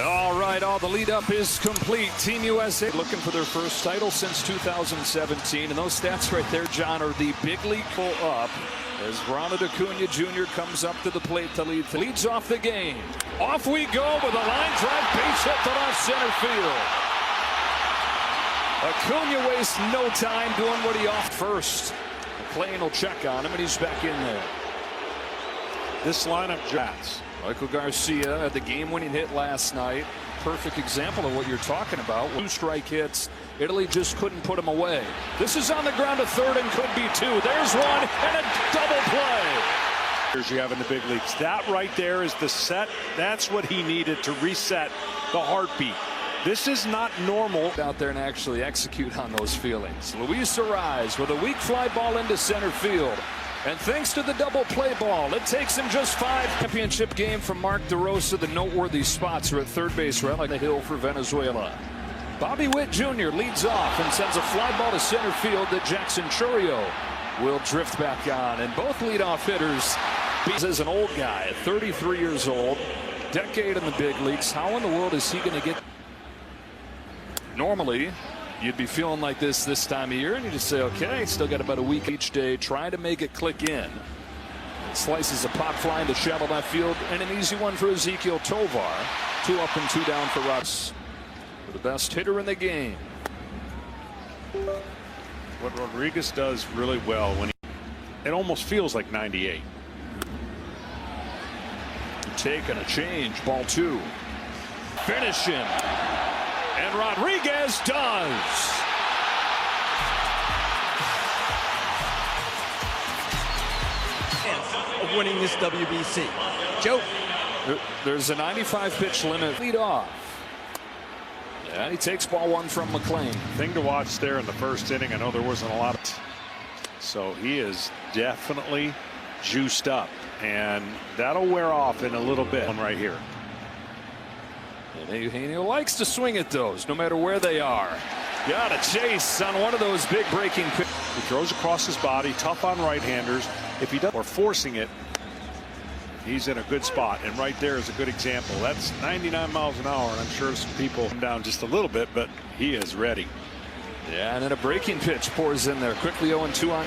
All right, all the lead up is complete. Team USA looking for their first title since 2017. And those stats right there, John, are the big league pull up as Ronald Acuna Jr. comes up to the plate to lead. Leads off the game. Off we go with a line drive, base hit to left center field. Acuna wastes no time doing what he off first. McLean will check on him, and he's back in there. This lineup jats. Maikel Garcia had the game-winning hit last night. Perfect example of what you're talking about. 2 strike hits. Italy just couldn't put him away. This is on the ground to third and could be 2. There's one and a double play. You have in the big leagues. That right there is the set. That's what he needed to reset the heartbeat. This is not normal. Out there and actually execute on those feelings. Luis Ariz with a weak fly ball into center field. And thanks to the double play ball, it takes him just 5. Championship game from Mark DeRosa. The noteworthy spots are at third base, right like the hill for Venezuela. Bobby Witt Jr. leads off and sends a fly ball to center field that Jackson Churio will drift back on. And both leadoff hitters, Bryce is an old guy, 33 years old, decade in the big leagues. How in the world is he going to get? Normally, you'd be feeling like this time of year, and you just say, okay, still got about a week each day. Try to make it click in. Slices a pop fly into shallow left field, and an easy one for Ezequiel Tovar. 2 up and 2 down for Russ. The best hitter in the game. What Rodriguez does really well when it almost feels like 98. Taking a change, ball 2. Finish him. And Rodriguez does. Of winning this WBC. Joe. There's a 95 pitch limit. Lead off. And he takes ball 1 from McLean. Thing to watch there in the first inning. I know there wasn't a lot of. So he is definitely juiced up. And that'll wear off in a little bit. One right here. And he likes to swing at those, no matter where they are. Got a chase on one of those big breaking pitches. He throws across his body, tough on right-handers. If he does, or forcing it, he's in a good spot. And right there is a good example. That's 99 miles an hour, and I'm sure some people come down just a little bit, but he is ready. Yeah, and then a breaking pitch pours in there. Quickly 0-2 on,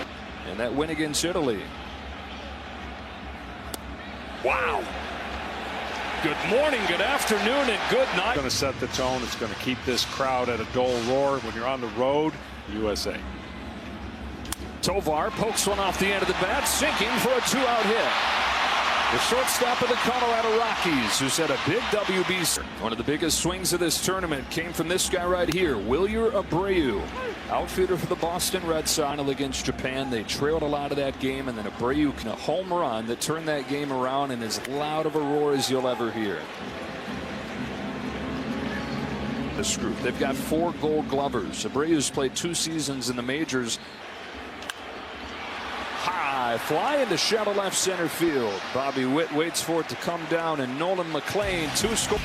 and that win against Italy. Wow. Good morning, good afternoon, and good night. Going to set the tone. It's going to keep this crowd at a dull roar when you're on the road. USA. Tovar pokes one off the end of the bat, sinking for a 2-out hit. The shortstop of the Colorado Rockies, who's had a big WBC. One of the biggest swings of this tournament came from this guy right here, Wilyer Abreu. Outfielder for the Boston Red Sox against Japan. They trailed a lot of that game, and then Abreu, a home run that turned that game around, and as loud of a roar as you'll ever hear. This group, they've got 4 Gold Glovers. Abreu's played 2 seasons in the majors. High fly into shallow left center field. Bobby Witt waits for it to come down, and Nolan McLean 2 scores.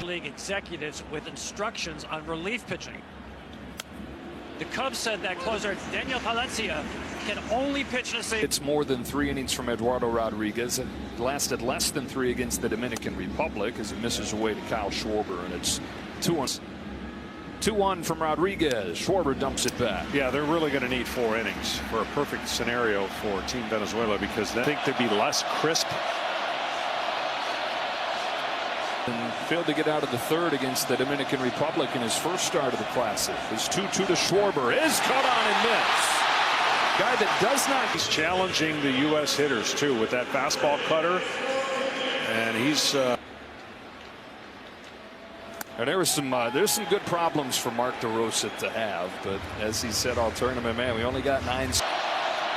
League executives with instructions on relief pitching. The Cubs said that closer Daniel Palencia can only pitch in a save. It's more than 3 innings from Eduardo Rodriguez. It lasted less than 3 against the Dominican Republic as it misses away to Kyle Schwarber, and it's 2-1 from Rodriguez. Schwarber dumps it back. Yeah, they're really going to need 4 innings for a perfect scenario for Team Venezuela, because they think they'd be less crisp. And failed to get out of the 3rd against the Dominican Republic in his first start of the Classic. His 2-2 to Schwarber is cut on and missed. Guy that does not. He's challenging the U.S. hitters too with that fastball cutter, and he's. And there's some good problems for Mark DeRosa to have, but as he said all tournament, man, we only got 9.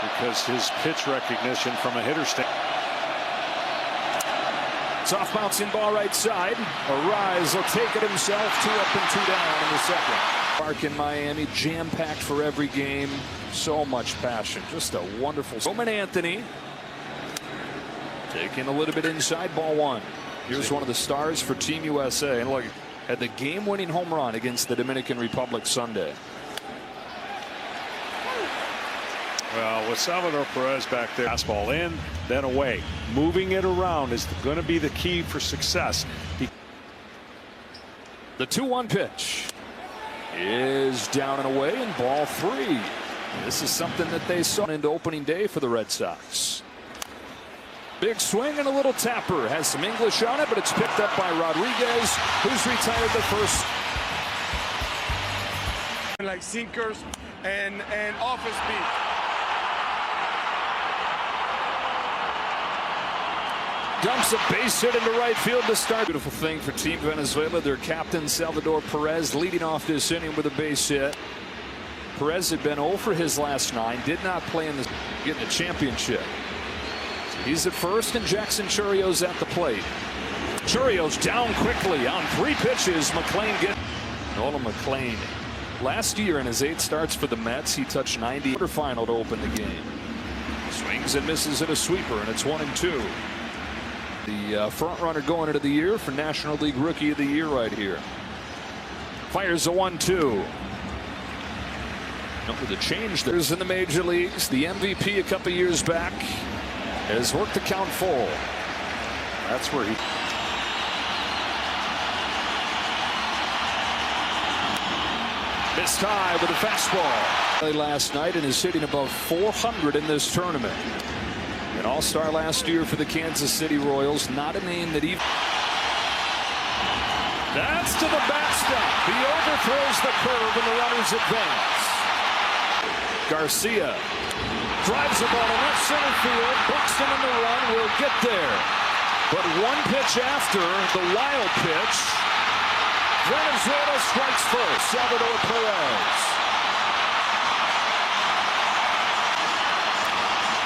Because his pitch recognition from a hitter stand. Soft bouncing ball right side. Ariz will take it himself. 2 up and 2 down in the 2nd. Park in Miami, jam-packed for every game. So much passion. Just a wonderful. Roman Anthony taking a little bit inside, ball 1. Here's one of the stars for Team USA. And look, had the game-winning home run against the Dominican Republic Sunday. Well, with Salvador Perez back there, fastball in, then away. Moving it around is going to be the key for success. The 2-1 pitch is down and away, and ball 3. This is something that they saw into opening day for the Red Sox. Big swing and a little tapper. Has some English on it, but it's picked up by Rodriguez, who's retired the first. Like sinkers and office speed. Dumps a base hit into right field to start. Beautiful thing for Team Venezuela. Their captain, Salvador Perez, leading off this inning with a base hit. Perez had been 0 for his last 9. Did not play in the getting a championship. So he's at first, and Jackson Churrio's at the plate. Churrio's down quickly on 3 pitches. McLean gets Nolan McLean. Last year in his 8 starts for the Mets, he touched 90 quarterfinal to open the game. Swings and misses at a sweeper, and it's 1-2. The front runner going into the year for National League Rookie of the Year right here. Fires a 1-2. Number the change there's in the major leagues. The MVP a couple years back has worked the count full. That's where he. Missed high with a fastball. Last night and is hitting above 400 in this tournament. An all-star last year for the Kansas City Royals. Not a name that even. That's to the backstop. He overthrows the curve and the runners advance. Garcia drives the ball to left center field. Buxton in the run will get there. But 1 pitch after the wild pitch, Venezuela strikes first. Salvador Perez.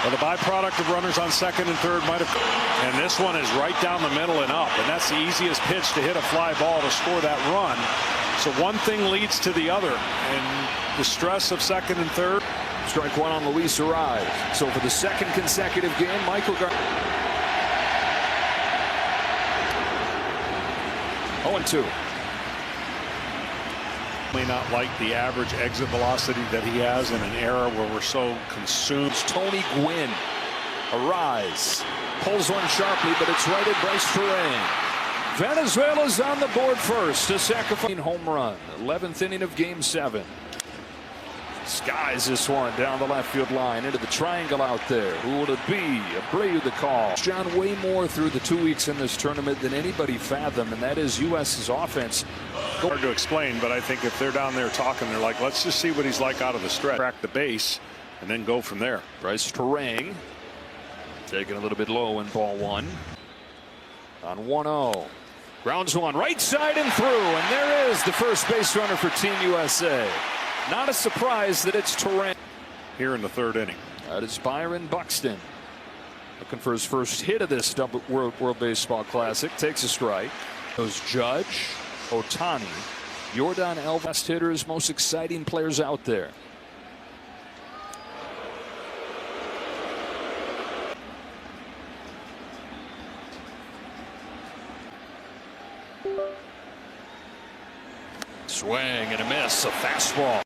Well, the byproduct of runners on second and third might have. And this one is right down the middle and up. And that's the easiest pitch to hit a fly ball to score that run. So one thing leads to the other. And the stress of second and third. Strike 1 on Luis Abreu. So for the 2nd consecutive game, Maikel Garcia. 0-2. May not like the average exit velocity that he has in an era where we're so consumed. Tony Gwynn. Arise. Pulls one sharply, but it's right at Bryce. Venezuela's on the board first. A sacrifice home run. 11th inning of Game 7. Skies this one down the left field line into the triangle out there. Who will it be? Abreu the call. John way more through the 2 weeks in this tournament than anybody fathomed, and that is U.S.'s offense. Hard to explain, but I think if they're down there talking, they're like, let's just see what he's like out of the stretch. Crack the base and then go from there. Bryce taking a little bit low in ball 1. On 1-0. Grounds one right side and through, and there is the first base runner for Team USA. Not a surprise that it's Terrain. Here in the 3rd inning. That is Byron Buxton. Looking for his first hit of this World Baseball Classic. Takes a strike. Goes Judge, Otani, Yordan Alvarez. Best hitters, most exciting players out there. Swing and a miss. A fastball.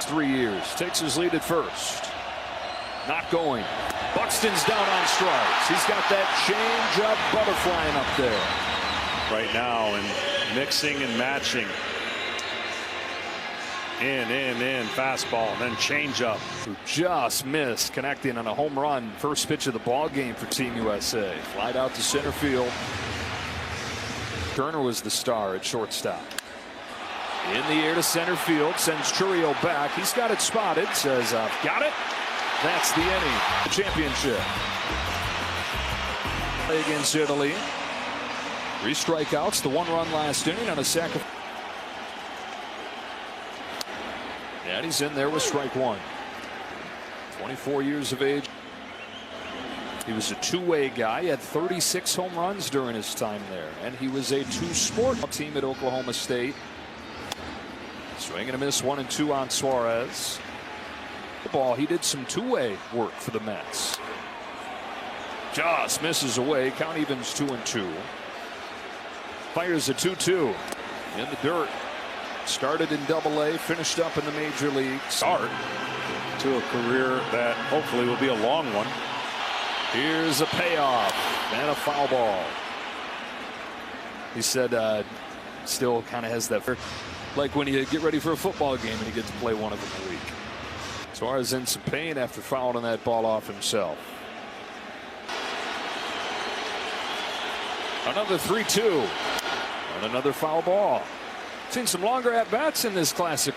3 years. Takes his lead at first. Not going. Buxton's down on strikes. He's got that change-up butterflying up there. Right now, and mixing and matching. In, fastball, and then change-up. Who just missed connecting on a home run. First pitch of the ball game for Team USA. Flied out to center field. Turner was the star at shortstop. In the air to center field, sends Churrio back. He's got it spotted, says, I've got it. That's the inning. Championship. Against Italy. 3 strikeouts, the 1-run last inning on a sacrifice. And he's in there with strike 1. 24 years of age. He was a two-way guy. He had 36 home runs during his time there. And he was a two-sport team at Oklahoma State. Swing and a miss, 1-2 on Suarez. The ball, he did some two-way work for the Mets. Just misses away. Count evens 2-2. Fires a 2-2 in the dirt. Started in Double-A, finished up in the major league. Start to a career that hopefully will be a long one. Here's a payoff and a foul ball. He said still kind of has that, like when you get ready for a football game and you get to play one of them a week. Suarez in some pain after fouling that ball off himself. Another 3-2 and another foul ball. Seen some longer at-bats in this classic.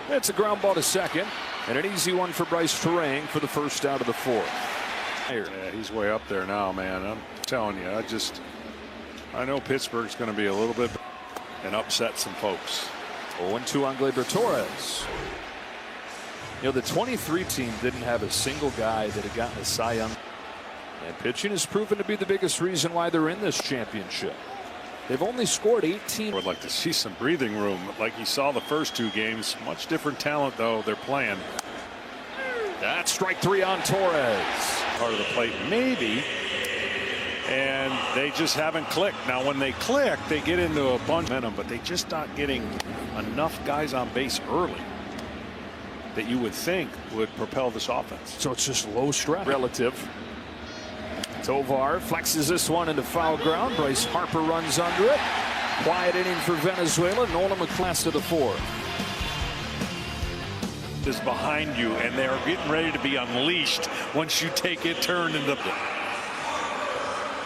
It's a ground ball to second and an easy one for Bryce for the first out of the fourth. Yeah, he's way up there now, man. I'm telling you, I know Pittsburgh's going to be a little bit and upset some folks. 0-2 on Gleyber Torres. You know, the 23 team didn't have a single guy that had gotten a Cy Young. And pitching has proven to be the biggest reason why they're in this championship. They've only scored 18. I would like to see some breathing room like you saw the first two games. Much different talent, though, they're playing. That's strike three on Torres. Part of the plate, maybe. And they just haven't clicked. Now, when they click, they get into a bunch of momentum, but they just not getting enough guys on base early that you would think would propel this offense. So it's just low stress. Relative. Tovar flexes this one into foul ground. Bryce Harper runs under it. Quiet inning for Venezuela. Nolan McLean to the fourth. Is behind you, and they are getting ready to be unleashed once you take it turned into.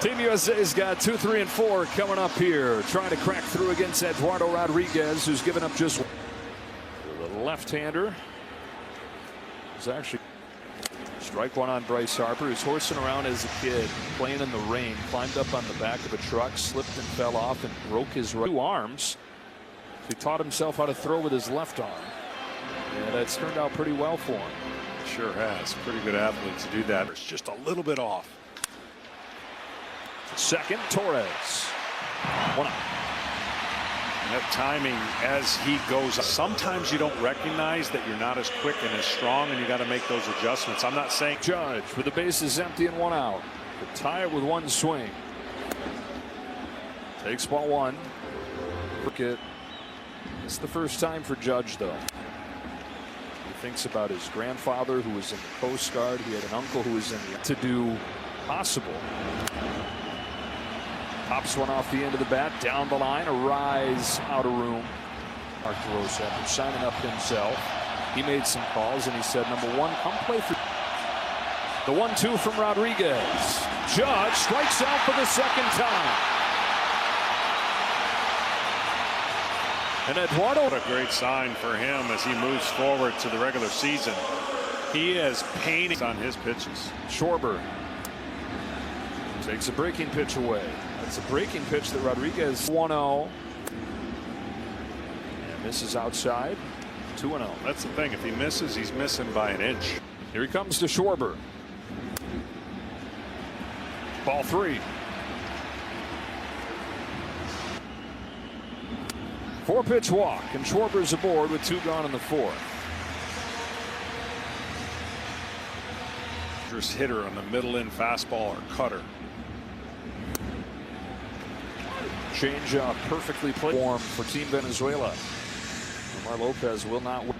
Team USA's got 2, 3, and 4 coming up here. Trying to crack through against Eduardo Rodriguez, who's given up just the left-hander. Is actually strike one on Bryce Harper, who's horsing around as a kid, playing in the rain, climbed up on the back of a truck, slipped and fell off and broke his two arms. He taught himself how to throw with his left arm. Yeah, that's turned out pretty well for him. Sure has. Pretty good athlete to do that. It's just a little bit off. Second, Torres. One out. That timing as he goes. Sometimes you don't recognize that you're not as quick and as strong, and you got to make those adjustments. I'm not saying. Judge with the bases empty and one out. Could tie it with one swing. Takes ball one. It's the first time for Judge, though. He thinks about his grandfather who was in the Coast Guard. He had an uncle who was in the to do possible. Pops one off the end of the bat, down the line, a rise out of room. Mark DeRosa, after signing up himself, he made some calls and he said, number one, come play for. The 1-2 from Rodriguez. Judge strikes out for the second time. And Eduardo. What a great sign for him as he moves forward to the regular season. He is painting on his pitches. Schwarber takes a breaking pitch away. That's a breaking pitch that Rodriguez 1-0. And misses outside. 2-0. That's the thing. If he misses, he's missing by an inch. Here he comes to Schwarber. Ball 3. 4-pitch walk, and Schwarber's aboard with 2 gone in the fourth. Hitter on the middle in fastball or cutter. Change up perfectly played form for Team Venezuela. Omar Lopez will not win.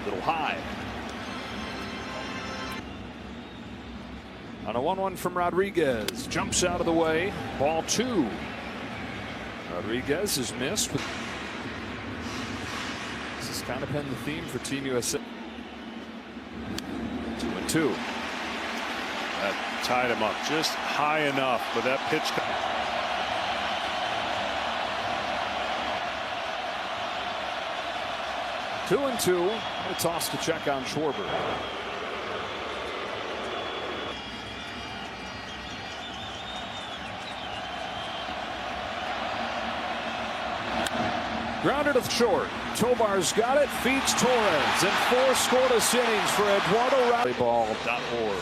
Little high. On a 1-1 from Rodriguez. Jumps out of the way. Ball 2. Rodriguez is missed. This has kind of been the theme for Team USA. 2-2. That tied him up just high enough, but that pitch. 2-2. A toss to check on Schwarber. Grounded to short. Tovar's got it. Feeds Torres. And 4 scoreless innings for Eduardo. Volleyball.org.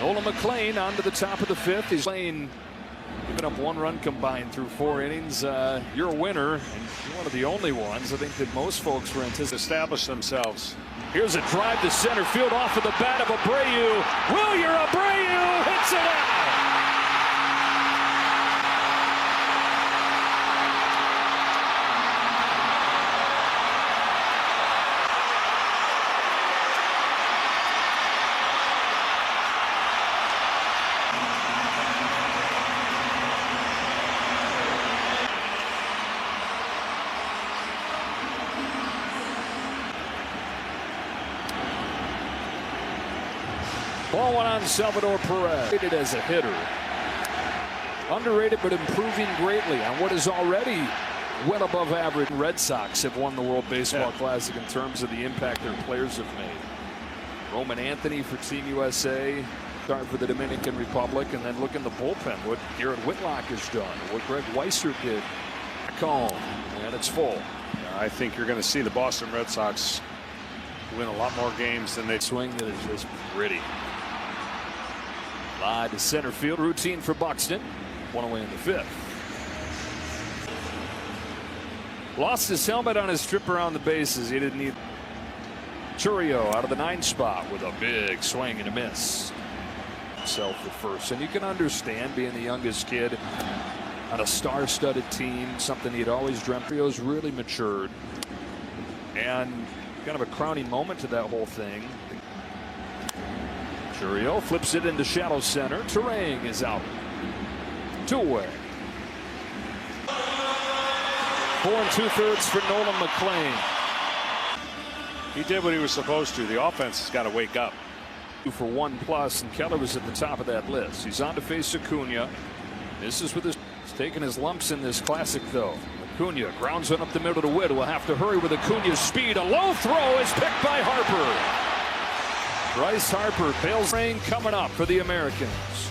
Nolan McLean onto the top of the 5th. He's playing, giving up 1 run combined through 4 innings. You're a winner, and you're one of the only ones I think that most folks were anticipating. Establish themselves. Here's a drive to center field off of the bat of Abreu. Wilyer Abreu hits it out. Ball went on Salvador Perez. Rated as a hitter. Underrated but improving greatly on what is already well above average. Red Sox have won the World Baseball Classic in terms of the impact their players have made. Roman Anthony for Team USA, start for the Dominican Republic, and then look in the bullpen what Garrett Whitlock has done, what Greg Weissert did back home, and it's full. I think you're going to see the Boston Red Sox win a lot more games than they swing that is just pretty. Line to center field, routine for Buxton. One away in the fifth. Lost his helmet on his trip around the bases. He didn't need. Churio out of the 9 spot with a big swing and a miss. Self at first, and you can understand being the youngest kid on a star-studded team, something he'd always dreamt. Trio's really matured, and kind of a crowning moment to that whole thing. Churio flips it into shallow center. Terang is out. 2 away. 4 2/3 for Nolan McLean. He did what he was supposed to. The offense has got to wake up. 2 for 1+, and Keller was at the top of that list. He's on to face Acuna. This is with his. He's taking his lumps in this classic, though. Acuna grounds one up the middle to Witt. Will have to hurry with Acuna's speed. A low throw is picked by Harper. Bryce Harper bails. Rain coming up for the Americans.